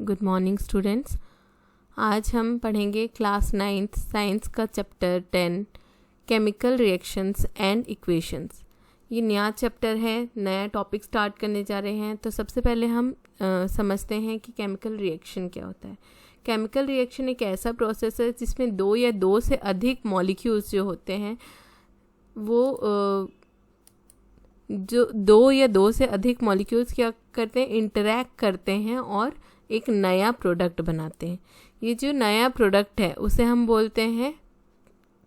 Good morning students. आज हम पढ़ेंगे क्लास 9th साइंस का chapter 10 chemical reactions and equations. ये नया चैप्टर है, नया टॉपिक स्टार्ट करने जा रहे हैं। तो सबसे पहले हम समझते हैं कि केमिकल रिएक्शन क्या होता है। केमिकल रिएक्शन एक ऐसा प्रोसेस है जिसमें दो या दो से अधिक मॉलिक्यूल्स जो होते हैं वो जो दो या दो से अधिक मॉलिक्यूल्स क्या करते हैं, इंटरैक्ट करते हैं और एक नया प्रोडक्ट बनाते हैं। ये जो नया प्रोडक्ट है उसे हम बोलते हैं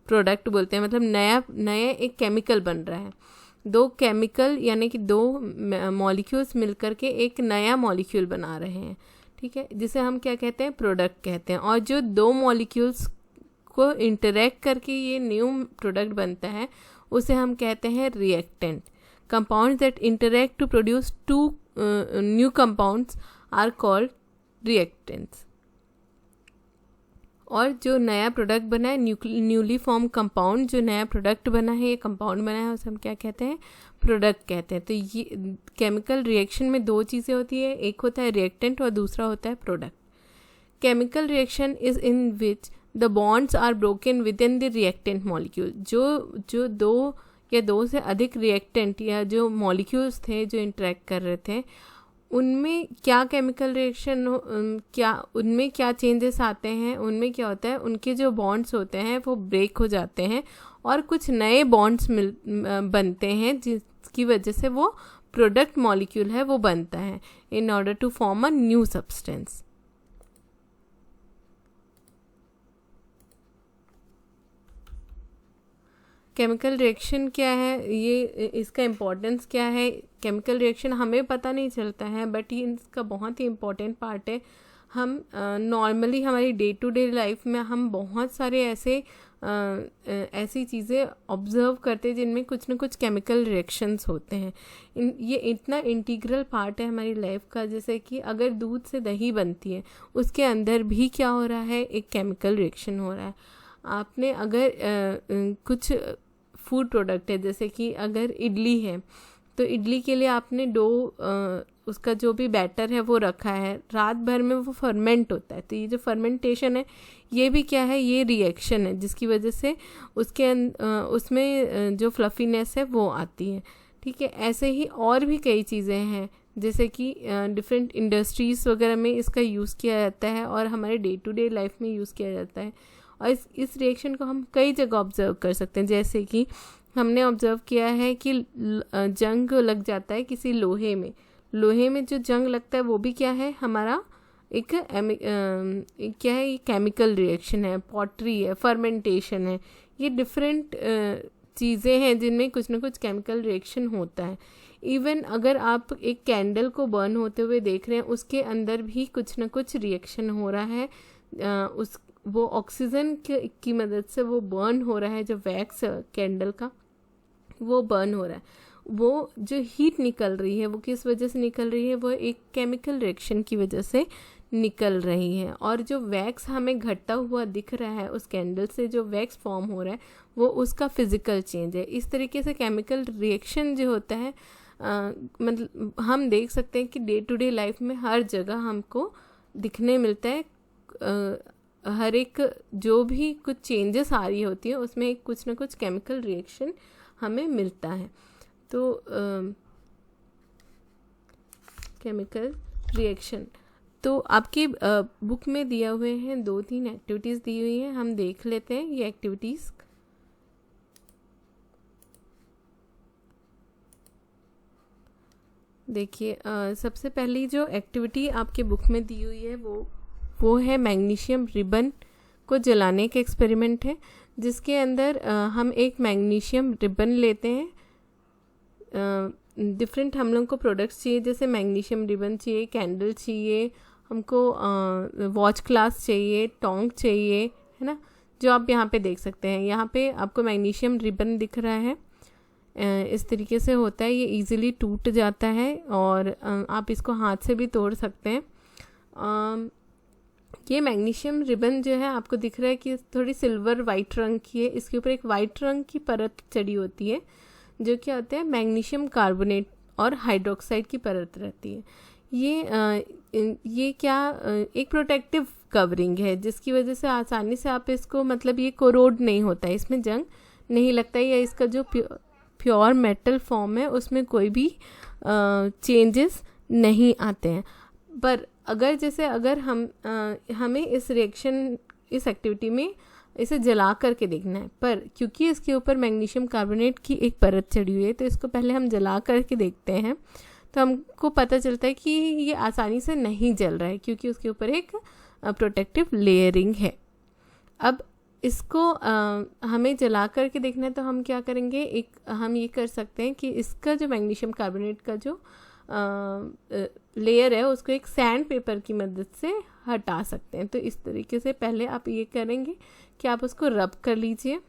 प्रोडक्ट बोलते हैं, मतलब नया एक केमिकल बन रहा है। दो केमिकल यानी कि दो मॉलिक्यूल्स मिलकर के एक नया मॉलिक्यूल बना रहे हैं, ठीक है, जिसे हम क्या कहते हैं, प्रोडक्ट कहते हैं। और जो दो मॉलिक्यूल्स को इंटरैक्ट करके ये न्यू प्रोडक्ट बनता है उसे हम कहते हैं reactant. Compounds that interact to produce two new compounds are called reactants। और जो नया प्रोडक्ट बना है, न्यूली फॉर्म कंपाउंड, जो नया प्रोडक्ट बना है, ये कंपाउंड बना है, उसे हम क्या कहते हैं, प्रोडक्ट कहते हैं। तो ये केमिकल रिएक्शन में दो चीज़ें होती है, एक होता है रिएक्टेंट और दूसरा होता है product. Chemical reaction is in which the bonds are broken within the reactant molecule. जो दो या दो से अधिक रिएक्टेंट या जो मॉलिक्यूल्स थे जो इंटरेक्ट कर रहे थे, उनमें क्या केमिकल रिएक्शन उनमें क्या चेंजेस आते हैं, उनमें क्या होता है, उनके जो बॉन्ड्स होते हैं वो ब्रेक हो जाते हैं और कुछ नए बॉन्ड्स बनते हैं, जिसकी वजह से वो प्रोडक्ट मॉलिक्यूल है वो बनता है in order to form a new substance. Chemical reaction क्या है, ये इसका इम्पोर्टेंस क्या है। केमिकल रिएक्शन हमें पता नहीं चलता है, बट ये इसका बहुत ही इम्पोर्टेंट पार्ट है। हम नॉर्मली हमारी डे टू डे लाइफ में हम बहुत सारे ऐसी चीज़ें ऑब्जर्व करते हैं जिनमें कुछ ना कुछ केमिकल रिएक्शंस होते हैं। ये इतना इंटीग्रल पार्ट है हमारी लाइफ का। जैसे कि अगर दूध से दही बनती है, उसके अंदर भी क्या हो रहा है, एक केमिकल रिएक्शन हो रहा है। आपने अगर कुछ फूड प्रोडक्ट है, जैसे कि अगर इडली है तो इडली के लिए आपने डो उसका जो भी बैटर है वो रखा है, रात भर में वो फर्मेंट होता है। तो ये जो फर्मेंटेशन है ये भी क्या है, ये रिएक्शन है जिसकी वजह से उसमें जो फ्लफीनेस है वो आती है, ठीक है। ऐसे ही और भी कई चीज़ें हैं, जैसे कि डिफरेंट इंडस्ट्रीज़ वगैरह में इसका यूज़ किया जाता है और हमारे डे टू डे लाइफ में यूज़ किया जाता है। और इस रिएक्शन को हम कई जगह ऑब्जर्व कर सकते हैं। जैसे कि हमने ऑब्जर्व किया है कि जंग लग जाता है किसी लोहे में जो जंग लगता है वो भी क्या है, हमारा एक क्या है, ये केमिकल रिएक्शन है, पॉटरी है, फर्मेंटेशन है। ये डिफरेंट चीज़ें हैं जिनमें कुछ ना कुछ केमिकल रिएक्शन होता है। इवन अगर आप एक कैंडल को बर्न होते हुए देख रहे हैं, उसके अंदर भी कुछ ना कुछ रिएक्शन हो रहा है। वो ऑक्सीजन की मदद से वो बर्न हो रहा है, जो वैक्स कैंडल का वो बर्न हो रहा है। वो जो हीट निकल रही है वो किस वजह से निकल रही है, वो एक केमिकल रिएक्शन की वजह से निकल रही है। और जो वैक्स हमें घटता हुआ दिख रहा है, उस कैंडल से जो वैक्स फॉर्म हो रहा है वो उसका फिजिकल चेंज है। इस तरीके से केमिकल रिएक्शन जो होता है मतलब हम देख सकते हैं कि डे टू डे लाइफ में हर जगह हमको दिखने मिलता है। हर एक जो भी कुछ चेंजेस आ रही होती है उसमें एक कुछ ना कुछ केमिकल रिएक्शन हमें मिलता है। तो केमिकल रिएक्शन तो आपकी बुक में दिया हुए हैं, 2-3 एक्टिविटीज़ दी हुई हैं, हम देख लेते हैं ये एक्टिविटीज़। देखिए, सबसे पहली जो एक्टिविटी आपके बुक में दी हुई है वो है मैग्नीशियम रिबन को जलाने का एक्सपेरिमेंट है, जिसके अंदर हम एक मैग्नीशियम रिबन लेते हैं। डिफरेंट हम लोग को प्रोडक्ट्स चाहिए, जैसे मैग्नीशियम रिबन चाहिए, कैंडल चाहिए, हमको वॉच क्लास चाहिए, टोंग चाहिए, है ना, जो आप यहाँ पे देख सकते हैं। यहाँ पे आपको मैग्नीशियम रिबन दिख रहा है, इस तरीके से होता है, ये इजीली टूट जाता है और आप इसको हाथ से भी तोड़ सकते हैं। ये मैग्नीशियम रिबन जो है आपको दिख रहा है कि थोड़ी सिल्वर वाइट रंग की है, इसके ऊपर एक वाइट रंग की परत चढ़ी होती है जो क्या होता है, मैग्नीशियम कार्बोनेट और हाइड्रोक्साइड की परत रहती है। ये क्या एक प्रोटेक्टिव कवरिंग है, जिसकी वजह से आसानी से आप इसको मतलब ये कोरोड नहीं होता है, इसमें जंग नहीं लगता है, या इसका जो प्योर मेटल फॉर्म है उसमें कोई भी चेंजेस नहीं आते हैं। पर अगर हमें इस रिएक्शन इस एक्टिविटी में इसे जला करके देखना है, पर क्योंकि इसके ऊपर मैग्नीशियम कार्बोनेट की एक परत चढ़ी हुई है तो इसको पहले हम जला करके देखते हैं, तो हमको पता चलता है कि ये आसानी से नहीं जल रहा है क्योंकि उसके ऊपर एक प्रोटेक्टिव लेयरिंग है। अब इसको हमें जला करके देखना है तो हम क्या करेंगे, हम ये कर सकते हैं कि इसका जो मैग्नीशियम कार्बोनेट का जो लेयर है उसको एक सैंड पेपर की मदद से हटा सकते हैं। तो इस तरीके से पहले आप ये करेंगे कि आप उसको रब कर लीजिए।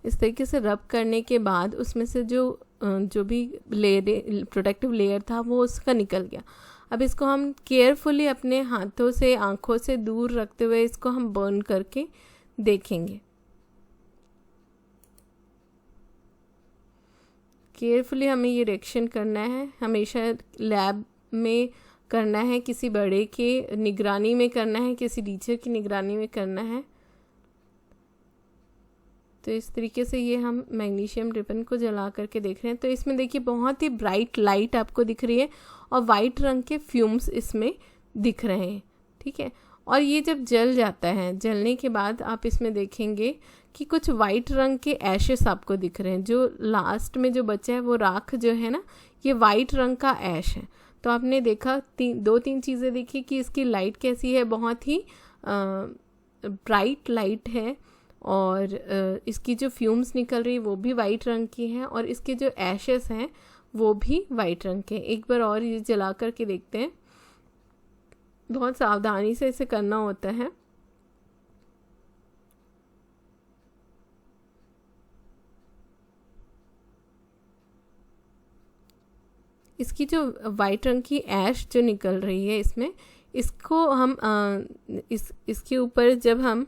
इस तरीके से रब करने के बाद उसमें से जो भी लेयर प्रोटेक्टिव लेयर था वो उसका निकल गया। अब इसको हम केयरफुली अपने हाथों से आँखों से दूर रखते हुए इसको हम बर्न करके देखेंगे। केयरफुली हमें ये रिएक्शन करना है, हमेशा लैब में करना है, किसी बड़े के निगरानी में करना है, किसी टीचर की निगरानी में करना है। तो इस तरीके से ये हम मैग्नीशियम रिबन को जला करके देख रहे हैं। तो इसमें देखिए बहुत ही ब्राइट लाइट आपको दिख रही है और वाइट रंग के फ्यूम्स इसमें दिख रहे हैं, ठीक है। और ये जब जल जाता है, जलने के बाद आप इसमें देखेंगे कि कुछ वाइट रंग के ऐशेस आपको दिख रहे हैं। जो लास्ट में जो बचा है वो राख जो है ना, ये वाइट रंग का ऐश है। तो आपने देखा दो तीन चीज़ें देखी कि इसकी लाइट कैसी है, बहुत ही ब्राइट लाइट है, और इसकी जो फ्यूम्स निकल रही है वो भी वाइट रंग की हैं, और इसके जो ऐशेस हैं वो भी वाइट रंग के हैं। एक बार और ये जला करके देखते हैं, बहुत सावधानी से इसे करना होता है। इसकी जो वाइट रंग की ऐश जो निकल रही है इसको हम इसके ऊपर जब हम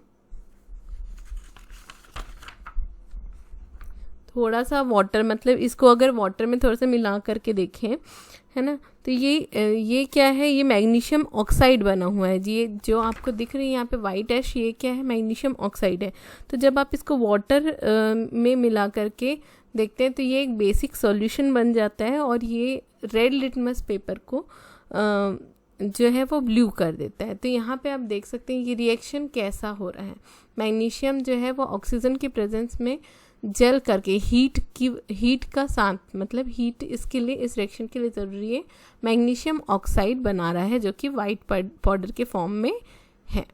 थोड़ा सा वाटर, मतलब इसको अगर वाटर में थोड़ा सा मिला करके देखें, है ना, तो ये क्या है, ये मैग्नीशियम ऑक्साइड बना हुआ है। ये जो आपको दिख रही है यहाँ पे वाइट ऐश, ये क्या है, मैग्नीशियम ऑक्साइड है। तो जब आप इसको वाटर में मिला करके देखते हैं तो ये एक बेसिक सॉल्यूशन बन जाता है, और ये रेड लिटमस पेपर को जो है वो ब्लू कर देता है। तो यहाँ पे आप देख सकते हैं ये रिएक्शन कैसा हो रहा है। मैग्नीशियम जो है वो ऑक्सीजन की प्रेजेंस में जल करके हीट का साथ, मतलब हीट इसके लिए, इस रिएक्शन के लिए ज़रूरी है, मैग्नीशियम ऑक्साइड बना रहा है जो कि वाइट पाउडर के फॉर्म में है।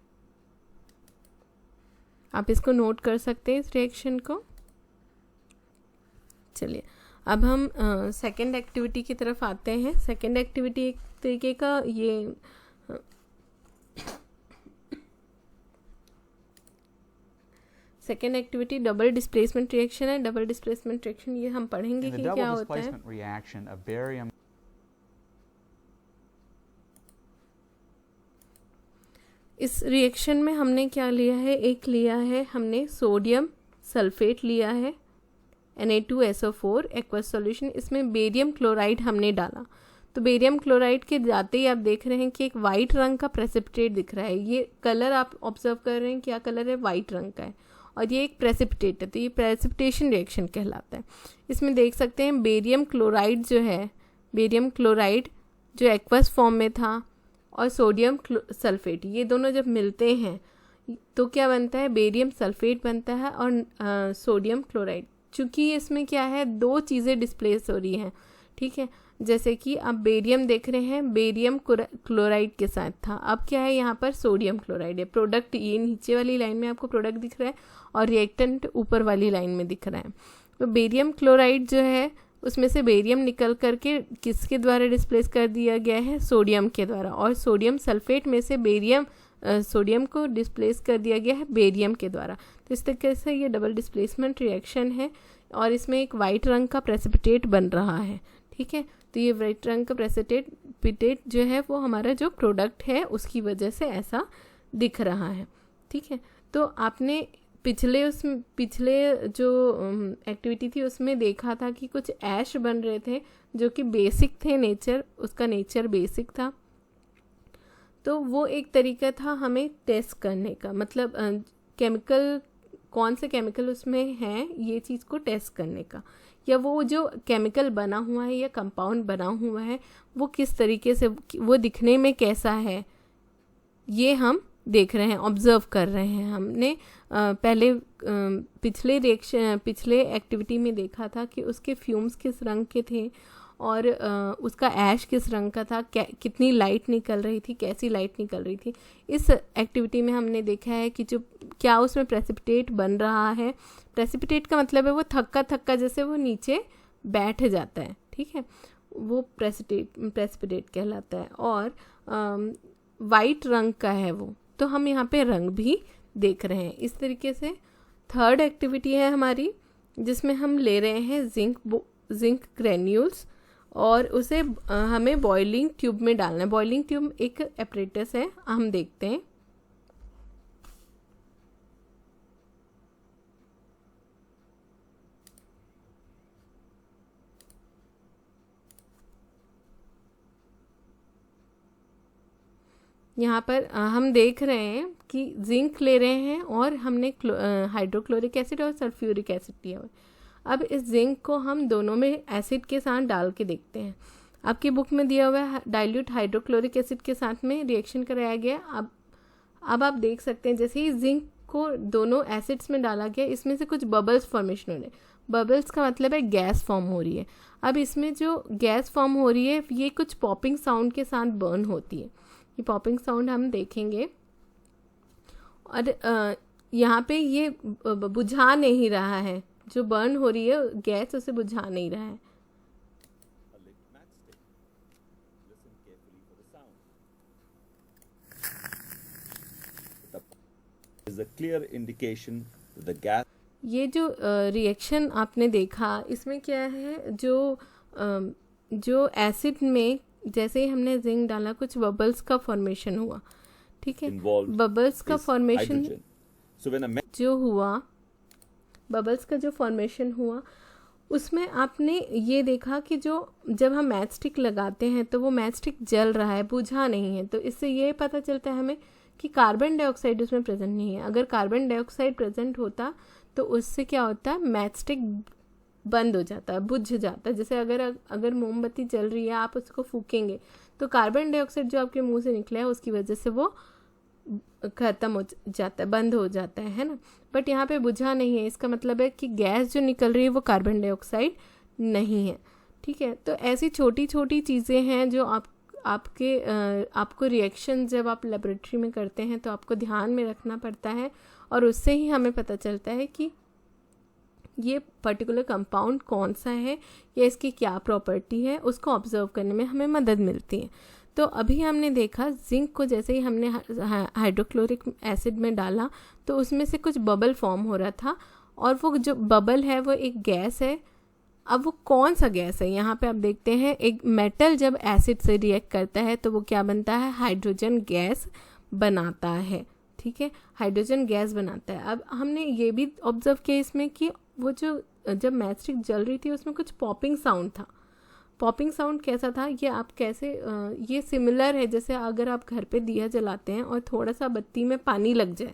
आप इसको नोट कर सकते हैं इस रिएक्शन को। चलिए अब हम सेकेंड एक्टिविटी की तरफ आते हैं। सेकेंड एक्टिविटी एक तरीके का ये second activity double displacement reaction है। डबल डिस्प्लेसमेंट रिएक्शन ये हम पढ़ेंगे कि क्या होता है। इस रिएक्शन में हमने क्या लिया है, हमने सोडियम सल्फेट लिया है, Na2SO4 एक्वस सॉल्यूशन। इसमें बेरियम क्लोराइड हमने डाला। तो बेरियम क्लोराइड के जाते ही आप देख रहे हैं कि एक वाइट रंग का प्रेसिपिटेट दिख रहा है। ये कलर आप ऑब्जर्व कर रहे हैं, क्या कलर है, वाइट रंग का है, और ये एक प्रेसिपिटेट है। तो ये प्रेसिपिटेशन रिएक्शन कहलाता है। इसमें देख सकते हैं बेरियम क्लोराइड जो है, बेरियम क्लोराइड जो एक्वस फॉर्म में था, और सोडियम सल्फेट, ये दोनों जब मिलते हैं तो क्या बनता है, बेरियम सल्फेट बनता है और सोडियम क्लोराइड। चूँकि इसमें क्या है, दो चीज़ें डिस्प्लेस हो रही हैं, ठीक है। जैसे कि आप बेरियम देख रहे हैं, बेरियम क्लोराइड के साथ था, अब क्या है, यहाँ पर सोडियम क्लोराइड है। प्रोडक्ट ये नीचे वाली लाइन में आपको प्रोडक्ट दिख रहा है और रिएक्टेंट ऊपर वाली लाइन में दिख रहा है। तो बेरियम क्लोराइड जो है उसमें से बेरियम निकल करके किसके द्वारा डिस्प्लेस कर दिया गया है, सोडियम के द्वारा, और सोडियम सल्फेट में से सोडियम को डिस्प्लेस कर दिया गया है बेरियम के द्वारा। तो इस तरीके से ये डबल डिस्प्लेसमेंट रिएक्शन है, और इसमें एक वाइट रंग का प्रेसिपिटेट बन रहा है, ठीक है। तो ये वाइट रंग का प्रेसिपिटेट जो है वो हमारा जो प्रोडक्ट है उसकी वजह से ऐसा दिख रहा है, ठीक है। तो आपने पिछले जो एक्टिविटी थी उसमें देखा था कि कुछ ऐश बन रहे थे जो कि बेसिक थे, उसका नेचर बेसिक था। तो वो एक तरीका था हमें टेस्ट करने का, मतलब केमिकल, कौन से केमिकल उसमें हैं ये चीज़ को टेस्ट करने का, या वो जो केमिकल बना हुआ है या कंपाउंड बना हुआ है वो किस तरीके से, वो दिखने में कैसा है, ये हम देख रहे हैं, ऑब्जर्व कर रहे हैं। हमने पहले पिछले एक्टिविटी में देखा था कि उसके फ्यूम्स किस रंग के थे और उसका ऐश किस रंग का था, कितनी लाइट निकल रही थी, कैसी लाइट निकल रही थी। इस एक्टिविटी में हमने देखा है कि जो क्या उसमें प्रेसिपिटेट बन रहा है। प्रेसिपिटेट का मतलब है वो थक्का थक्का जैसे वो नीचे बैठ जाता है, ठीक है, वो प्रेसिपिटेट कहलाता है। और वाइट रंग का है वो, तो हम यहाँ पे रंग भी देख रहे हैं। इस तरीके से थर्ड एक्टिविटी है हमारी जिसमें हम ले रहे हैं जिंक ग्रेन्यूल्स और उसे हमें बॉइलिंग ट्यूब में डालना है। बॉइलिंग ट्यूब एक एपरेटस है, हम देखते हैं। यहाँ पर हम देख रहे हैं कि जिंक ले रहे हैं और हमने हाइड्रोक्लोरिक एसिड और सल्फ्यूरिक एसिड लिया हुआ है। अब इस जिंक को हम दोनों में एसिड के साथ डाल के देखते हैं। आपकी बुक में दिया हुआ है डाइल्यूट हाइड्रोक्लोरिक एसिड के साथ में रिएक्शन कराया गया। अब आप देख सकते हैं जैसे ही जिंक को दोनों एसिड्स में डाला गया, इसमें से कुछ बबल्स फॉर्मेशन हो रहे हैं। बबल्स का मतलब है गैस फॉर्म हो रही है। अब इसमें जो गैस फॉर्म हो रही है ये कुछ पॉपिंग साउंड के साथ बर्न होती है। ये पॉपिंग साउंड हम देखेंगे और यहाँ पे ये बुझा नहीं रहा है, जो बर्न हो रही है गैस उसे बुझा नहीं रहा है। Is a clear indication that the gas. ये जो रिएक्शन आपने देखा इसमें क्या है, जो एसिड में जैसे ही हमने जिंक डाला कुछ बबल्स का फॉर्मेशन हुआ, ठीक है। बबल्स का फॉर्मेशन जो हुआ, बबल्स का जो फॉर्मेशन हुआ उसमें आपने ये देखा कि जब हम मैच स्टिक लगाते हैं तो वो मैच स्टिक जल रहा है, बुझा नहीं है। तो इससे ये पता चलता है हमें कि कार्बन डाइऑक्साइड उसमें प्रेजेंट नहीं है। अगर कार्बन डाइऑक्साइड प्रेजेंट होता तो उससे क्या होता है, मैच स्टिक बंद हो जाता है, बुझ जाता है। जैसे अगर मोमबत्ती जल रही है, आप उसको फूकेंगे तो कार्बन डाइऑक्साइड जो आपके मुंह से निकला है उसकी वजह से वो खत्म हो जाता है, बंद हो जाता है ना। बट यहाँ पे बुझा नहीं है, इसका मतलब है कि गैस जो निकल रही है वो कार्बन डाइऑक्साइड नहीं है, ठीक है। तो ऐसी छोटी छोटी चीज़ें हैं जो आपको रिएक्शन जब आप लेबोरेटरी में करते हैं तो आपको ध्यान में रखना पड़ता है, और उससे ही हमें पता चलता है कि ये पर्टिकुलर कंपाउंड कौन सा है या इसकी क्या प्रॉपर्टी है, उसको ऑब्जर्व करने में हमें मदद मिलती है। तो अभी हमने देखा जिंक को जैसे ही हमने हाइड्रोक्लोरिक एसिड में डाला तो उसमें से कुछ बबल फॉर्म हो रहा था, और वो जो बबल है वो एक गैस है। अब वो कौन सा गैस है, यहाँ पे आप देखते हैं एक मेटल जब एसिड से रिएक्ट करता है तो वो क्या बनता है, हाइड्रोजन गैस बनाता है, ठीक है, हाइड्रोजन गैस बनाता है। अब हमने ये भी ऑब्जर्व किया इसमें कि वो जब मैच स्टिक जल रही थी उसमें कुछ पॉपिंग साउंड था। पॉपिंग साउंड कैसा था, ये आप कैसे ये सिमिलर है जैसे अगर आप घर पे दिया जलाते हैं और थोड़ा सा बत्ती में पानी लग जाए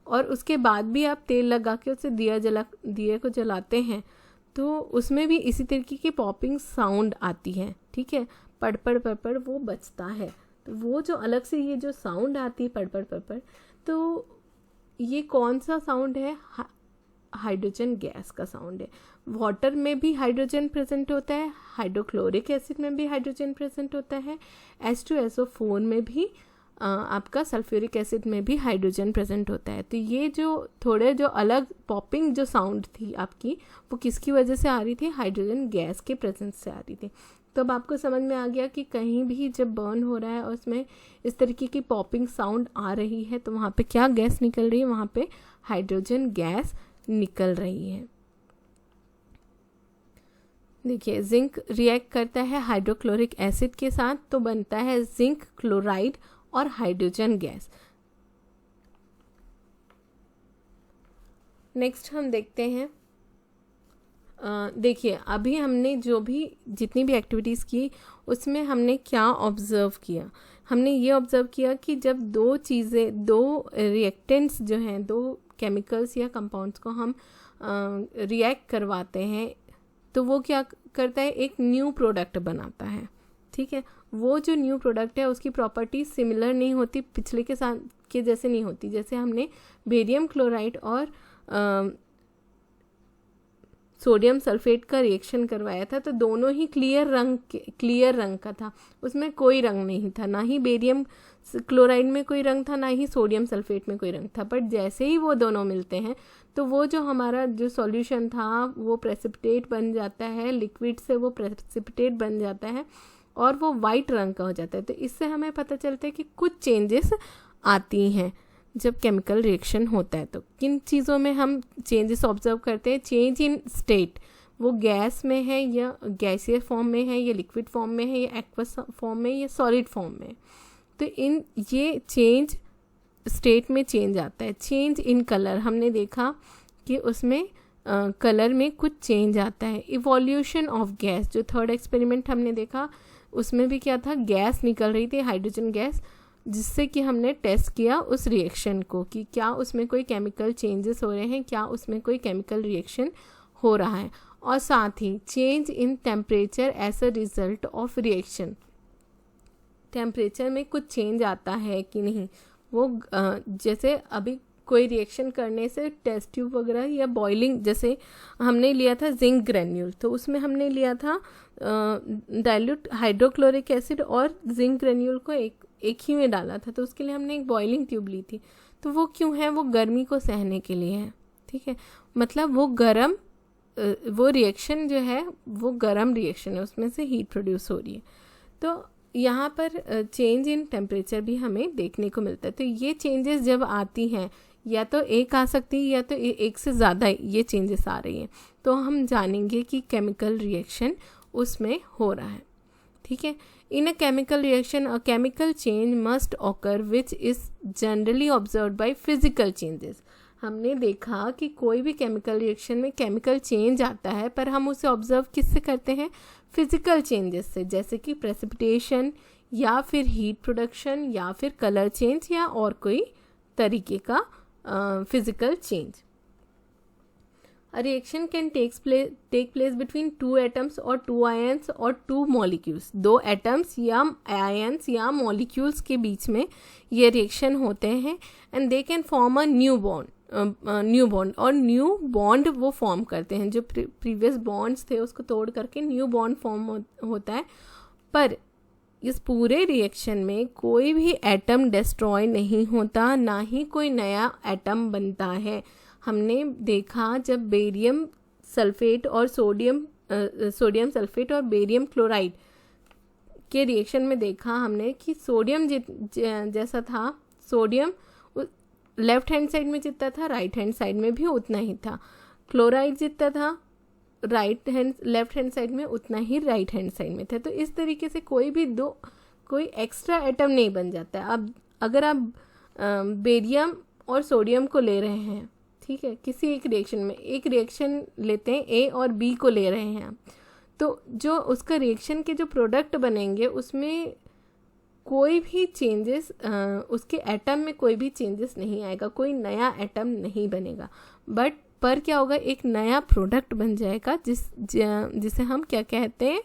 और उसके बाद भी आप तेल लगा के उससे दिए को जलाते हैं तो उसमें भी इसी तरीके की पॉपिंग साउंड आती है, ठीक है, पड़ पड़ वो बचता है। तो वो जो अलग से ये जो साउंड आती है पड़ पड़, तो ये कौन सा साउंड है, हाइड्रोजन गैस का साउंड है। वाटर में भी हाइड्रोजन प्रेजेंट होता है, हाइड्रोक्लोरिक एसिड में भी हाइड्रोजन प्रेजेंट होता है, H2SO4 में भी आपका सल्फ्यूरिक एसिड में भी हाइड्रोजन प्रेजेंट होता है। तो ये जो अलग पॉपिंग जो साउंड थी आपकी वो किसकी वजह से आ रही थी, हाइड्रोजन गैस के प्रेजेंस से आ रही थी। तो अब आपको समझ में आ गया कि कहीं भी जब बर्न हो रहा है और उसमें इस तरीके की पॉपिंग साउंड आ रही है तो वहाँ पे क्या गैस निकल रही है, वहाँ पे हाइड्रोजन गैस निकल रही है। देखिए जिंक रिएक्ट करता है हाइड्रोक्लोरिक एसिड के साथ तो बनता है जिंक क्लोराइड और हाइड्रोजन गैस। नेक्स्ट हम देखते हैं, देखिए अभी हमने जितनी भी एक्टिविटीज़ की उसमें हमने क्या ऑब्ज़र्व किया। हमने ये ऑब्ज़र्व किया कि जब दो रिएक्टेंट्स जो हैं, दो केमिकल्स या कंपाउंड्स को हम रिएक्ट करवाते हैं तो वो क्या करता है, एक न्यू प्रोडक्ट बनाता है। ठीक है, वो जो न्यू प्रोडक्ट है उसकी प्रॉपर्टी सिमिलर नहीं होती, पिछले के साथ के जैसे नहीं होती। जैसे हमने बेरियम क्लोराइड और सोडियम सल्फेट का रिएक्शन करवाया था तो दोनों ही क्लियर रंग का था, उसमें कोई रंग नहीं था, ना ही बेरियम क्लोराइड में कोई रंग था, ना ही सोडियम सल्फेट में कोई रंग था। बट जैसे ही वो दोनों मिलते हैं तो वो जो हमारा जो सॉल्यूशन था वो प्रेसिपिटेट बन जाता है, लिक्विड से वो प्रेसिपिटेट बन जाता है और वो वाइट रंग का हो जाता है। तो इससे हमें पता चलता है कि कुछ चेंजेस आती हैं जब केमिकल रिएक्शन होता है। तो किन चीज़ों में हम चेंजेस ऑब्जर्व करते हैं? चेंज इन स्टेट, वो गैस में है या गैसियर फॉर्म में है या लिक्विड फॉर्म में है या एक्वस फॉर्म में या सॉलिड फॉर्म में। तो ये चेंज स्टेट में चेंज आता है। चेंज इन कलर, हमने देखा कि उसमें कलर में कुछ चेंज आता है। इवोल्यूशन ऑफ गैस, जो थर्ड एक्सपेरिमेंट हमने देखा उसमें भी क्या था, गैस निकल रही थी, हाइड्रोजन गैस, जिससे कि हमने टेस्ट किया उस रिएक्शन को कि क्या उसमें कोई केमिकल चेंजेस हो रहे हैं, क्या उसमें कोई केमिकल रिएक्शन हो रहा है। और साथ ही change in temperature as a result of reaction, temperature में कुछ चेंज आता है कि नहीं। वो जैसे अभी कोई रिएक्शन करने से टेस्ट ट्यूब वगैरह या बॉइलिंग, जैसे हमने लिया था जिंक ग्रेन्यूल तो उसमें हमने लिया था डाइल्यूट हाइड्रोक्लोरिक एसिड और जिंक ग्रेन्यूल को एक ही में डाला था, तो उसके लिए हमने एक बॉइलिंग ट्यूब ली थी। तो वो क्यों है, वो गर्मी को सहने के लिए है। ठीक है, मतलब वो रिएक्शन जो है वो गर्म रिएक्शन है, उसमें से हीट प्रोड्यूस हो रही है। तो यहाँ पर चेंज इन टेम्परेचर भी हमें देखने को मिलता है। तो ये चेंजेस जब आती हैं, या तो एक आ सकती है या तो एक से ज़्यादा ये चेंजेस आ रही हैं, तो हम जानेंगे कि केमिकल रिएक्शन उसमें हो रहा है। ठीक है, in a chemical reaction a chemical change must occur which is generally observed by physical changes. हमने देखा कि कोई भी केमिकल रिएक्शन में केमिकल चेंज आता है, पर हम उसे ऑब्जर्व किससे करते हैं, फिजिकल चेंजेस से, जैसे कि प्रेसिपिटेशन या फिर हीट प्रोडक्शन या फिर कलर चेंज या और कोई तरीके का physical change. A reaction can take place between two atoms or two ions or two molecules। दो एटम्स या आयन्स या मॉलिक्यूल्स के बीच में ये रिएक्शन होते हैं and they can form a new bond और न्यू बॉन्ड वो फॉर्म करते हैं। जो प्रीवियस बॉन्ड्स थे उसको तोड़ करके न्यू बॉन्ड फॉर्म होता है। पर इस पूरे रिएक्शन में कोई भी एटम डिस्ट्रॉय नहीं होता, ना ही कोई नया एटम बनता है। हमने देखा जब बेरियम सल्फेट और सोडियम सल्फेट और बेरियम क्लोराइड के रिएक्शन में देखा हमने कि सोडियम जैसा था, सोडियम लेफ्ट हैंड साइड में जितना था राइट हैंड साइड में भी उतना ही था। क्लोराइड जितना था लेफ्ट हैंड साइड में उतना ही राइट हैंड साइड में था। तो इस तरीके से कोई एक्स्ट्रा एटम नहीं बन जाता है। अब अगर आप बेरियम और सोडियम को ले रहे हैं, ठीक है, किसी एक रिएक्शन में एक रिएक्शन लेते हैं, ए और बी को ले रहे हैं, तो जो उसका रिएक्शन के जो प्रोडक्ट बनेंगे उसमें कोई भी चेंजेस, उसके एटम में कोई भी चेंजेस नहीं आएगा, कोई नया एटम नहीं बनेगा। पर क्या होगा, एक नया प्रोडक्ट बन जाएगा जिसे हम क्या कहते हैं,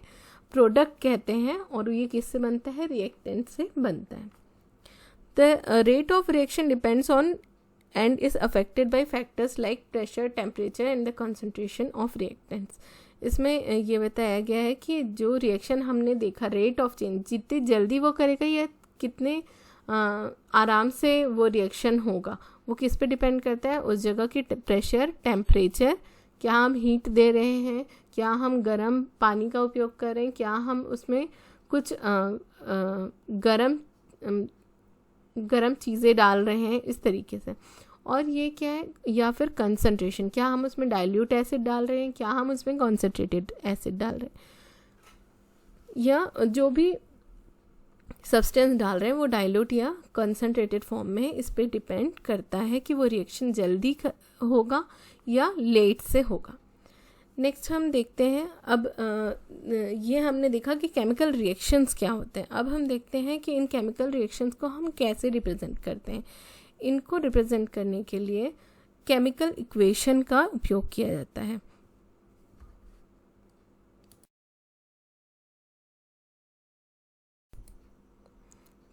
प्रोडक्ट कहते हैं। और ये किससे बनता है, रिएक्टेंट से बनता है। The rate of reaction depends on and is affected by factors like pressure, temperature and the concentration of reactants। इसमें ये बताया गया है कि जो रिएक्शन हमने देखा, रेट ऑफ चेंज, जितनी जल्दी वो करेगा या कितने आराम से वो रिएक्शन होगा, वो किस पे डिपेंड करता है, उस जगह की प्रेशर, टेम्परेचर, क्या हम हीट दे रहे हैं, क्या हम गर्म पानी का उपयोग कर रहे हैं, क्या हम उसमें कुछ गर्म चीज़ें डाल रहे हैं, इस तरीके से। और ये क्या है, या फिर कंसंट्रेशन, क्या हम उसमें डाइल्यूट एसिड डाल रहे हैं, क्या हम उसमें कॉन्सेंट्रेटेड एसिड डाल रहे हैं, या जो भी सब्सटेंस डाल रहे हैं वो डाइल्यूट या कंसंट्रेटेड फॉर्म में, इस पे डिपेंड करता है कि वो रिएक्शन जल्दी होगा या लेट से होगा। नेक्स्ट हम देखते हैं, अब ये हमने देखा कि केमिकल रिएक्शंस क्या होते हैं। अब हम देखते हैं कि इन केमिकल रिएक्शंस को हम कैसे रिप्रेजेंट करते हैं। इनको रिप्रेजेंट करने के लिए केमिकल इक्वेशन का उपयोग किया जाता है।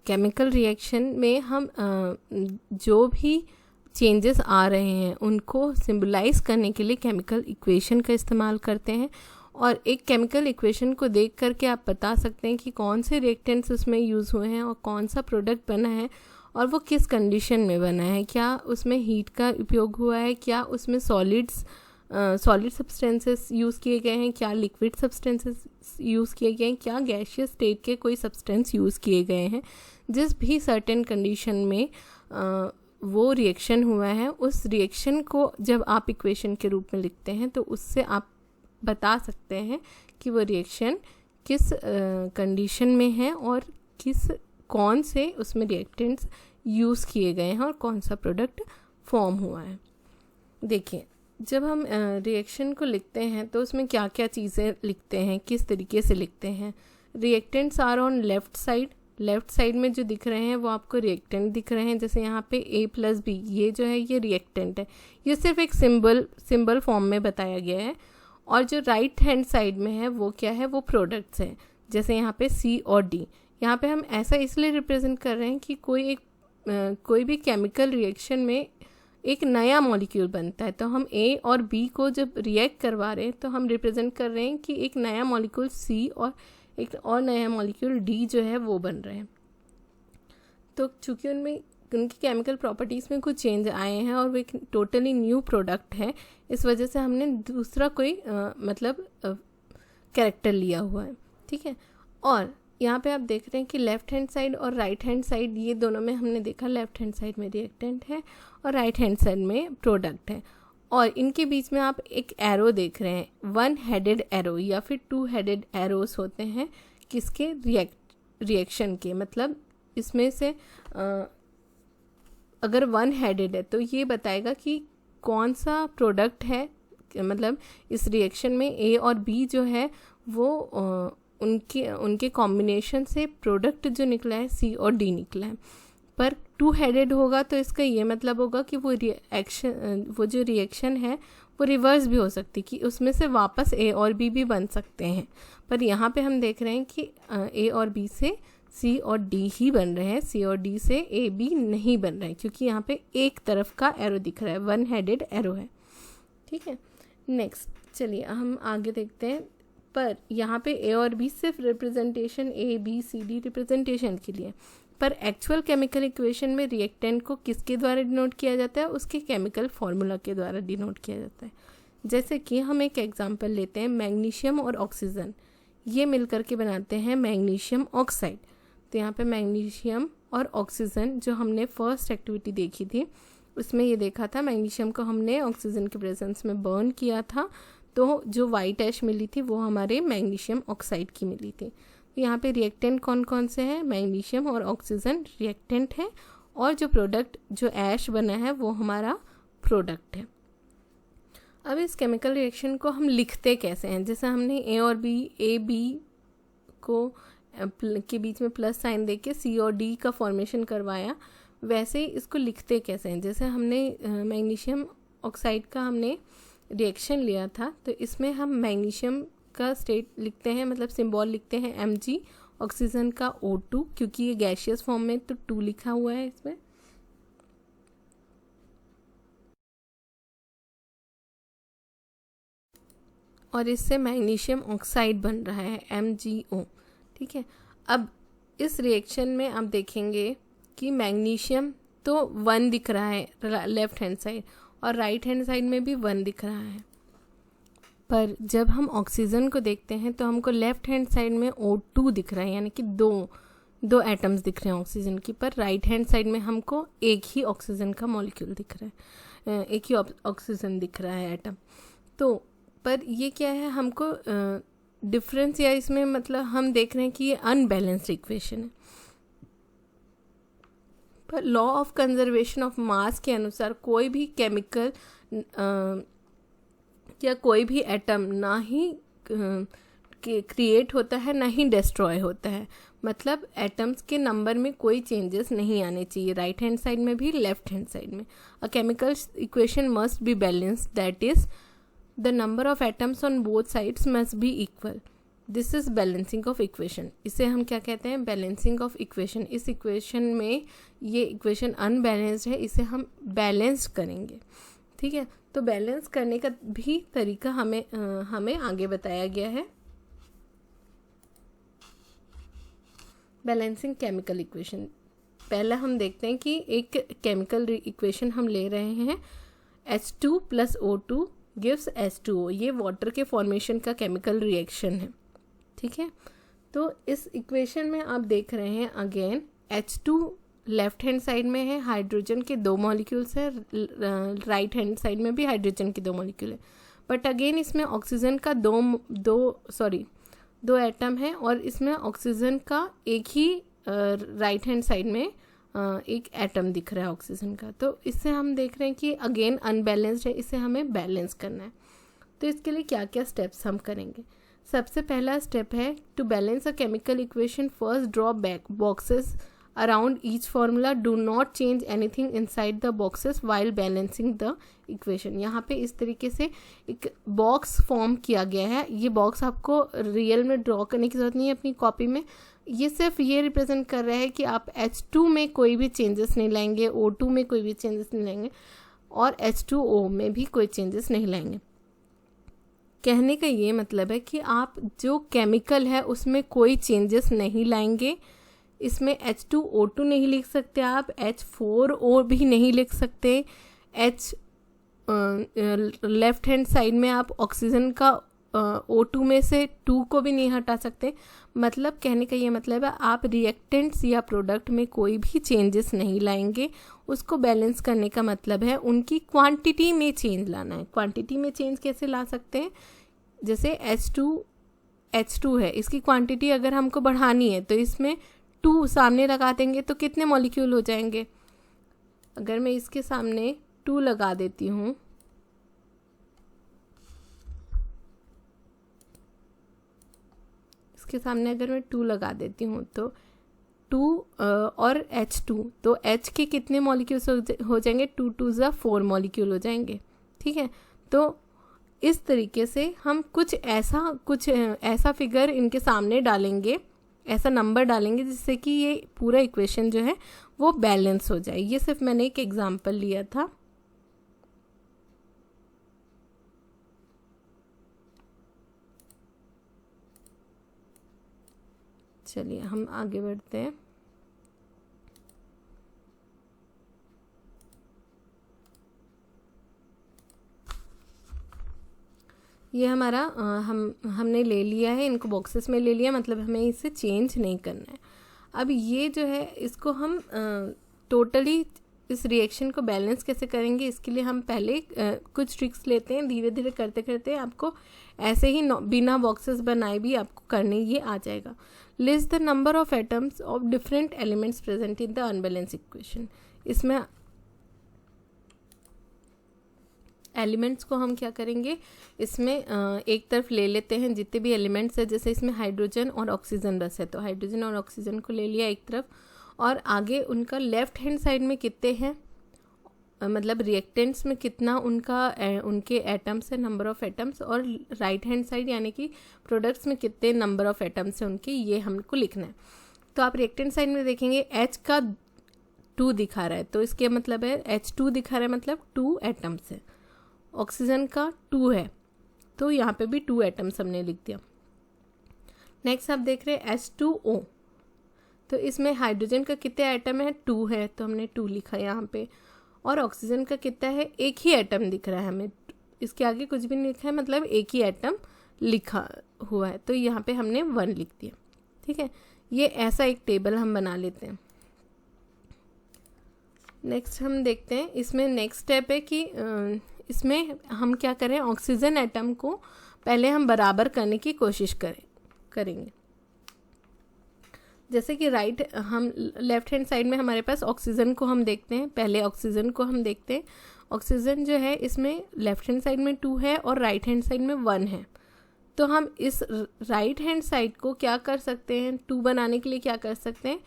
केमिकल रिएक्शन में हम जो भी चेंजेस आ रहे हैं उनको सिंबलाइज करने के लिए केमिकल इक्वेशन का इस्तेमाल करते हैं। और एक केमिकल इक्वेशन को देख करके आप बता सकते हैं कि कौन से रिएक्टेंट्स उसमें यूज़ हुए हैं और कौन सा प्रोडक्ट बना है और वो किस कंडीशन में बना है, क्या उसमें हीट का उपयोग हुआ है, क्या उसमें सॉलिड सब्सटेंसेस यूज़ किए गए हैं, क्या लिक्विड सब्सटेंसेस यूज़ किए गए हैं, क्या गैसियस स्टेट के कोई सब्सटेंस यूज़ किए गए हैं। जिस भी सर्टेन कंडीशन में वो रिएक्शन हुआ है, उस रिएक्शन को जब आप इक्वेशन के रूप में लिखते हैं तो उससे आप बता सकते हैं कि वो रिएक्शन किस कंडीशन में है और कौन से उसमें रिएक्टेंट्स यूज़ किए गए हैं और कौन सा प्रोडक्ट फॉर्म हुआ है। देखिए, जब हम रिएक्शन को लिखते हैं तो उसमें क्या क्या चीज़ें लिखते हैं, किस तरीके से लिखते हैं। Reactants are on left side में जो दिख रहे हैं वो आपको रिएक्टेंट दिख रहे हैं। जैसे यहाँ पे A+B, ये जो है ये रिएक्टेंट है, ये सिर्फ एक सिंबल फॉर्म में बताया गया है। और जो राइट हैंड साइड में है वो क्या है, वो प्रोडक्ट्स हैं। जैसे यहाँ पे C और D, यहाँ पे हम ऐसा इसलिए रिप्रेजेंट कर रहे हैं कि कोई भी केमिकल रिएक्शन में एक नया मॉलिक्यूल बनता है, तो हम A और B को जब रिएक्ट करवा रहे हैं तो हम रिप्रेजेंट कर रहे हैं कि एक नया मॉलिक्यूल C और एक और नया मॉलिक्यूल D जो है वो बन रहे हैं। तो चूँकि उनकी केमिकल प्रॉपर्टीज़ में कुछ चेंज आए हैं और वो एक टोटली न्यू प्रोडक्ट है, इस वजह से हमने दूसरा कोई कैरेक्टर लिया हुआ है। ठीक है, और यहाँ पे आप देख रहे हैं कि लेफ़्ट हैंड साइड और राइट हैंड साइड, ये दोनों में हमने देखा लेफ़्ट हैंड साइड में रिएक्टेंट है और राइट हैंड साइड में प्रोडक्ट है। और इनके बीच में आप एक एरो देख रहे हैं, 1 हेडेड एरो या फिर 2 हेडेड एरोस होते हैं किसके, रिएक्शन के। मतलब इसमें से अगर 1 हेडेड है तो ये बताएगा कि कौन सा प्रोडक्ट है, मतलब इस रिएक्शन में A और B जो है वो उनके कॉम्बिनेशन से प्रोडक्ट जो निकला है C और D निकला है। पर 2 हेडेड होगा तो इसका ये मतलब होगा कि वो जो रिएक्शन है वो रिवर्स भी हो सकती, कि उसमें से वापस A और B भी बन सकते हैं। पर यहाँ पे हम देख रहे हैं कि A और B से C और D ही बन रहे हैं, C और D से A B नहीं बन रहे हैं, क्योंकि यहाँ पे एक तरफ का एरो दिख रहा है, 1 हेडेड एरो है। ठीक है, नेक्स्ट चलिए हम आगे देखते हैं। पर यहाँ पे A और B सिर्फ representation A B C D representation के लिए, पर एक्चुअल केमिकल इक्वेशन में रिएक्टेंट को किसके द्वारा डिनोट किया जाता है, उसके केमिकल फॉर्मूला के द्वारा डिनोट किया जाता है। जैसे कि हम एक एग्जांपल लेते हैं, मैग्नीशियम और ऑक्सीजन, ये मिलकर के बनाते हैं मैग्नीशियम ऑक्साइड। तो यहाँ पे मैग्नीशियम और ऑक्सीजन जो हमने फर्स्ट एक्टिविटी देखी थी उसमें ये देखा था, मैग्नीशियम को हमने ऑक्सीजन के प्रेजेंस में बर्न किया था, तो जो वाइट ऐश मिली थी वो हमारे मैग्नीशियम ऑक्साइड की मिली थी। तो यहाँ पे रिएक्टेंट कौन कौन से हैं, मैग्नीशियम और ऑक्सीजन रिएक्टेंट है, और जो प्रोडक्ट जो ऐश बना है वो हमारा प्रोडक्ट है। अब इस केमिकल रिएक्शन को हम लिखते कैसे हैं, जैसे हमने A और B, A B को के बीच में प्लस साइन देके C और D का फॉर्मेशन करवाया, वैसे ही इसको लिखते कैसे हैं। जैसे हमने मैग्नीशियम ऑक्साइड का हमने रिएक्शन लिया था, तो इसमें हम मैग्नीशियम का स्टेट लिखते हैं, मतलब सिंबल लिखते हैं Mg, ऑक्सीजन का O2, क्योंकि ये गैसियस फॉर्म में तो 2 लिखा हुआ है इसमें। और इससे मैग्नीशियम ऑक्साइड बन रहा है MgO। ठीक है, अब इस रिएक्शन में आप देखेंगे कि मैग्नीशियम तो 1 दिख रहा है लेफ्ट हैंड साइड और राइट हैंड साइड में भी 1 दिख रहा है, पर जब हम ऑक्सीजन को देखते हैं तो हमको लेफ्ट हैंड साइड में O2 दिख रहा है, यानी कि 2 दो एटम्स दिख रहे हैं ऑक्सीजन की, पर राइट हैंड साइड में हमको एक ही ऑक्सीजन का मॉलिक्यूल दिख रहा है, एक ही ऑक्सीजन दिख रहा है एटम। तो पर ये क्या है, हमको डिफरेंस या इसमें मतलब हम देख रहे हैं कि ये अनबैलेंस्ड इक्वेशन है। पर law of conservation of mass के अनुसार कोई भी केमिकल या कोई भी एटम ना ही क्रिएट होता है ना ही डिस्ट्रॉय होता है। मतलब एटम्स के नंबर में कोई चेंजेस नहीं आने चाहिए, राइट हैंड साइड में भी लेफ्ट हैंड साइड में। अ chemical equation must be balanced, that is the number of atoms on both sides must be equal. This is balancing of equation. इसे हम क्या कहते हैं, बैलेंसिंग ऑफ इक्वेशन। इस equation में ये इक्वेशन अनबैलेंस्ड है, इसे हम बैलेंस करेंगे। ठीक है, तो बैलेंस करने का भी तरीका हमें आगे बताया गया है। बैलेंसिंग केमिकल इक्वेशन, पहला हम देखते हैं कि एक केमिकल इक्वेशन हम ले रहे हैं, H2 + O2 गिव्स H2O। ये वाटर के फॉर्मेशन का केमिकल रिएक्शन है। ठीक है, तो इस इक्वेशन में आप देख रहे हैं again H2 left hand side में है, हाइड्रोजन के 2 मॉलिक्यूल्स है, राइट हैंड साइड में भी हाइड्रोजन के 2 मॉलिक्यूल है। बट अगेन इसमें ऑक्सीजन का दो एटम है और इसमें ऑक्सीजन का एक ही राइट हैंड साइड में एक एटम दिख रहा है ऑक्सीजन का। तो इससे हम देख रहे हैं कि अगेन अनबैलेंस्ड है, इसे हमें बैलेंस करना है। तो इसके लिए क्या क्या स्टेप्स हम करेंगे। सबसे पहला स्टेप है to balance a chemical equation, first draw boxes around each formula, do not change anything inside the boxes while balancing the equation. यहाँ पे इस तरीके से एक बॉक्स फॉर्म किया गया है। ये बॉक्स आपको रियल में ड्रॉ करने की जरूरत नहीं है अपनी कॉपी में, ये सिर्फ ये रिप्रेजेंट कर रहा है कि आप H2 में कोई भी चेंजेस नहीं लाएंगे, O2 में कोई भी चेंजेस नहीं लाएंगे और H2O में भी कोई चेंजेस नहीं लाएंगे। कहने का ये मतलब है कि आप जो केमिकल है उसमें कोई चेंजेस नहीं लाएंगे। इसमें H2O2 नहीं लिख सकते आप, H4O भी नहीं लिख सकते, लेफ्ट हैंड साइड में आप ऑक्सीजन का O2 में से 2 को भी नहीं हटा सकते। मतलब कहने का ये मतलब है आप रिएक्टेंट्स या प्रोडक्ट में कोई भी चेंजेस नहीं लाएंगे। उसको बैलेंस करने का मतलब है उनकी क्वांटिटी में चेंज लाना है। क्वांटिटी में चेंज कैसे ला सकते हैं, जैसे H2 है, इसकी क्वांटिटी अगर हमको बढ़ानी है तो इसमें 2 सामने लगा देंगे तो कितने मॉलिक्यूल हो जाएंगे। अगर मैं इसके सामने 2 लगा देती हूँ, इसके सामने अगर मैं 2 लगा देती हूँ तो 2 और H2, तो H के कितने मॉलिक्यूल्स हो जाएंगे, 2 2 ज़ा 4 मॉलिक्यूल हो जाएंगे। ठीक है, तो इस तरीके से हम कुछ ऐसा फिगर इनके सामने डालेंगे, ऐसा नंबर डालेंगे जिससे कि ये पूरा इक्वेशन जो है वो बैलेंस हो जाए। ये सिर्फ मैंने एक एग्जांपल लिया था। चलिए हम आगे बढ़ते हैं। ये हमारा हमने ले लिया है, इनको बॉक्सेस में ले लिया, मतलब हमें इसे चेंज नहीं करना है। अब ये जो है इसको हम टोटली इस रिएक्शन को बैलेंस कैसे करेंगे, इसके लिए हम पहले कुछ ट्रिक्स लेते हैं। धीरे धीरे करते करते आपको ऐसे ही बिना बॉक्सेस बनाए भी आपको करने ये आ जाएगा। List the number of atoms of different elements present in the unbalance equation. इसमें एलिमेंट्स को हम क्या करेंगे, इसमें एक तरफ ले लेते हैं जितने भी एलिमेंट्स है। जैसे इसमें हाइड्रोजन और ऑक्सीजन बस है, तो हाइड्रोजन और ऑक्सीजन को ले लिया एक तरफ, और आगे उनका लेफ्ट हैंड साइड में कितने हैं, मतलब रिएक्टेंट्स में कितना उनके एटम्स है, नंबर ऑफ एटम्स, और राइट हैंड साइड यानी कि प्रोडक्ट्स में कितने नंबर ऑफ एटम्स है उनके, ये हमको लिखना है। तो आप रिएक्टेंट साइड में देखेंगे H का 2 दिखा रहा है, तो इसके मतलब है H2 दिखा रहा है, मतलब 2 एटम्स है। ऑक्सीजन का 2 है, तो यहाँ पे भी 2 एटम्स हमने लिख दिया। नेक्स्ट आप देख रहे हैं H2O, तो इसमें हाइड्रोजन का कितने एटम है, 2 है, तो हमने 2 लिखा यहाँ पे। और ऑक्सीजन का कितना है, एक ही एटम दिख रहा है हमें, इसके आगे कुछ भी नहीं लिखा है, मतलब एक ही एटम लिखा हुआ है, तो यहाँ पे हमने 1 लिख दिया। ठीक है, ये ऐसा एक टेबल हम बना लेते हैं। नेक्स्ट हम देखते हैं, इसमें नेक्स्ट स्टेप है कि इसमें हम क्या करें, ऑक्सीजन एटम को पहले हम बराबर करने की कोशिश करेंगे। जैसे कि हम लेफ्ट हैंड साइड में हमारे पास ऑक्सीजन को हम देखते हैं, पहले ऑक्सीजन को हम देखते हैं। ऑक्सीजन जो है इसमें लेफ्ट हैंड साइड में 2 है और राइट हैंड साइड में 1 है। तो हम इस राइट हैंड साइड को क्या कर सकते हैं, 2 बनाने के लिए क्या कर सकते हैं,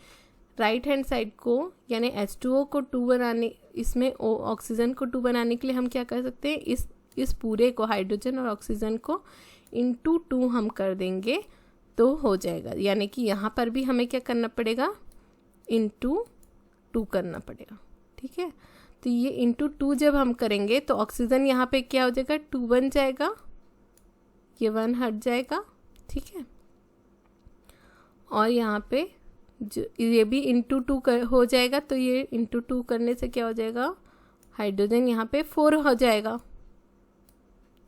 राइट हैंड साइड को यानी H2O को 2 बनाने, इसमें ऑक्सीजन को 2 बनाने के लिए हम क्या कर सकते हैं, इस पूरे को हाइड्रोजन और ऑक्सीजन को इंटू 2 हम कर देंगे तो हो जाएगा। यानी कि यहाँ पर भी हमें क्या करना पड़ेगा, इंटू 2 करना पड़ेगा। ठीक है, तो ये इंटू 2 जब हम करेंगे तो ऑक्सीजन यहाँ पे क्या हो जाएगा, 2 बन जाएगा, ये 1 हट जाएगा। ठीक है, और यहाँ पे जो ये भी इंटू 2 हो जाएगा, तो ये इंटू 2 करने से क्या हो जाएगा, हाइड्रोजन यहाँ पे 4 हो जाएगा।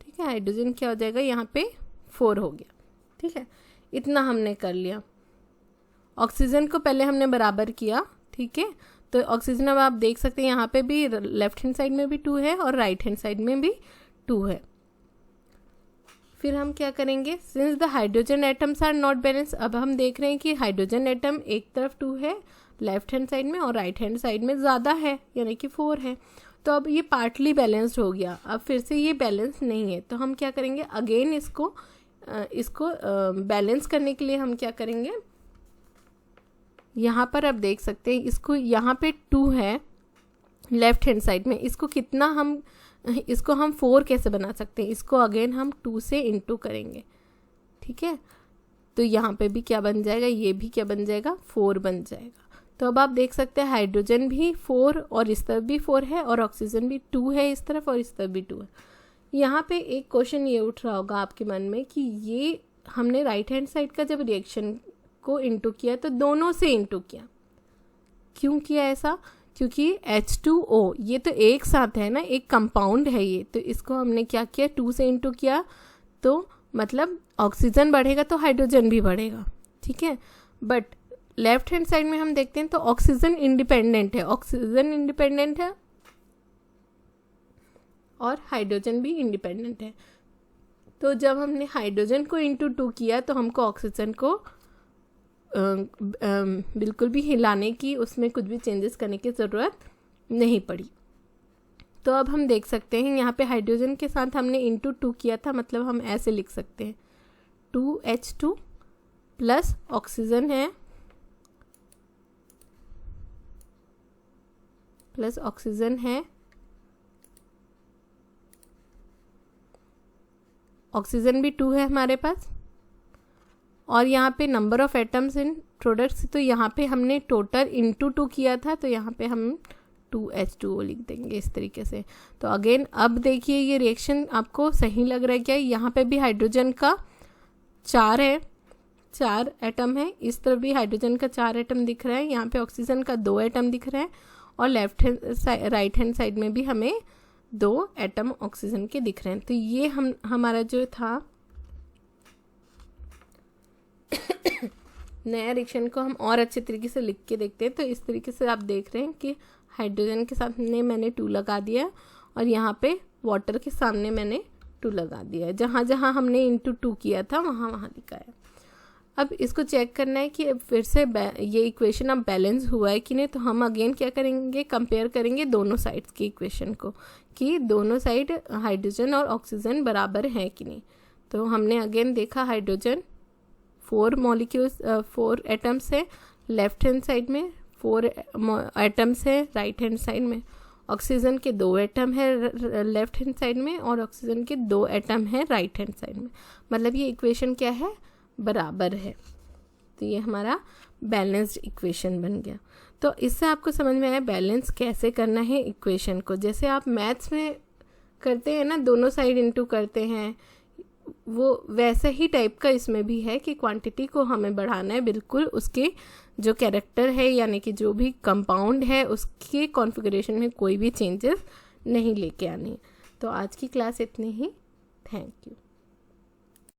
ठीक है, हाइड्रोजन क्या हो जाएगा, यहाँ पे 4 हो गया। ठीक है, इतना हमने कर लिया। ऑक्सीजन को पहले हमने बराबर किया। ठीक है, तो ऑक्सीजन अब आप देख सकते हैं यहाँ पे भी लेफ्ट हैंड साइड में भी 2 है और राइट हैंड साइड में भी 2 है। फिर हम क्या करेंगे, since the hydrogen atoms are not balance, अब हम देख रहे हैं कि हाइड्रोजन एटम एक तरफ 2 है लेफ्ट हैंड साइड में और राइट हैंड साइड में ज़्यादा है यानी कि 4 है। तो अब ये पार्टली बैलेंस्ड हो गया, अब फिर से ये बैलेंस नहीं है। तो हम क्या करेंगे, अगेन इसको बैलेंस करने के लिए हम क्या करेंगे, यहाँ पर आप देख सकते हैं इसको, यहाँ पे 2 है लेफ्ट हैंड साइड में, इसको हम 4 कैसे बना सकते हैं, इसको अगेन हम 2 से इंटू करेंगे। ठीक है, तो यहाँ पे भी क्या बन जाएगा, ये भी क्या बन जाएगा, 4 बन जाएगा। तो अब आप देख सकते हैं हाइड्रोजन भी 4 और इस तरफ भी 4 है और ऑक्सीजन भी 2 है इस तरफ और इस तरफ भी 2 है। यहाँ पे एक क्वेश्चन ये उठ रहा होगा आपके मन में कि ये हमने राइट हैंड साइड का जब रिएक्शन को इंटू किया तो दोनों से इंटू किया, क्यों किया ऐसा, क्योंकि H2O ये तो एक साथ है ना, एक कंपाउंड है ये, तो इसको हमने क्या किया, 2 से इंटू किया, तो मतलब ऑक्सीजन बढ़ेगा तो हाइड्रोजन भी बढ़ेगा। ठीक है, बट लेफ्ट हैंड साइड में हम देखते हैं तो ऑक्सीजन इंडिपेंडेंट है, और हाइड्रोजन भी इंडिपेंडेंट है। तो जब हमने हाइड्रोजन को इंटू 2 किया तो हमको ऑक्सीजन को बिल्कुल भी हिलाने की, उसमें कुछ भी चेंजेस करने की ज़रूरत नहीं पड़ी। तो अब हम देख सकते हैं यहाँ पे हाइड्रोजन के साथ हमने इंटू 2 किया था, मतलब हम ऐसे लिख सकते हैं 2H2 प्लस ऑक्सीजन है प्लस ऑक्सीजन है, ऑक्सीजन भी 2 है हमारे पास, और यहाँ पे number of atoms in products, तो यहाँ पे हमने टोटल इंटू 2 किया था, तो यहाँ पे हम 2H2O लिख देंगे इस तरीके से। तो अगेन अब देखिए ये रिएक्शन आपको सही लग रहा है क्या, यहाँ पे भी हाइड्रोजन का 4 एटम है, इस तरफ भी हाइड्रोजन का 4 एटम दिख रहा है, यहाँ पे ऑक्सीजन का 2 एटम दिख रहा है, और राइट हैंड साइड में भी हमें 2 एटम ऑक्सीजन के दिख रहे हैं। तो ये हमारा जो था नया रिएक्शन को हम और अच्छे तरीके से लिख के देखते हैं। तो इस तरीके से आप देख रहे हैं कि हाइड्रोजन के साथ मैंने 2 लगा दिया और यहाँ पे वाटर के सामने मैंने 2 लगा दिया है, जहाँ जहाँ हमने इंटू 2 किया था वहाँ वहाँ दिखाया। अब इसको चेक करना है कि फिर से ये इक्वेशन अब बैलेंस हुआ है कि नहीं, तो हम अगेन क्या करेंगे, कंपेयर करेंगे दोनों साइड्स की इक्वेशन को कि दोनों साइड हाइड्रोजन और ऑक्सीजन बराबर हैं कि नहीं। तो हमने अगेन देखा हाइड्रोजन 4 एटम्स है लेफ्ट हैंड साइड में, 4 एटम्स है राइट हैंड साइड में, ऑक्सीजन के 2 एटम है लेफ्ट हैंड साइड में और ऑक्सीजन के 2 एटम है राइट हैंड साइड में, मतलब ये इक्वेशन क्या है, बराबर है। तो ये हमारा बैलेंस्ड इक्वेशन बन गया। तो इससे आपको समझ में आया बैलेंस कैसे करना है इक्वेशन को। जैसे आप मैथ्स में करते हैं ना, दोनों साइड इंटू करते हैं, वो वैसे ही टाइप का इसमें भी है कि क्वांटिटी को हमें बढ़ाना है, बिल्कुल उसके जो कैरेक्टर है यानी कि जो भी कंपाउंड है उसके कॉन्फ़िगरेशन में कोई भी चेंजेस नहीं लेके आनी। तो आज की क्लास इतनी ही। Thank you.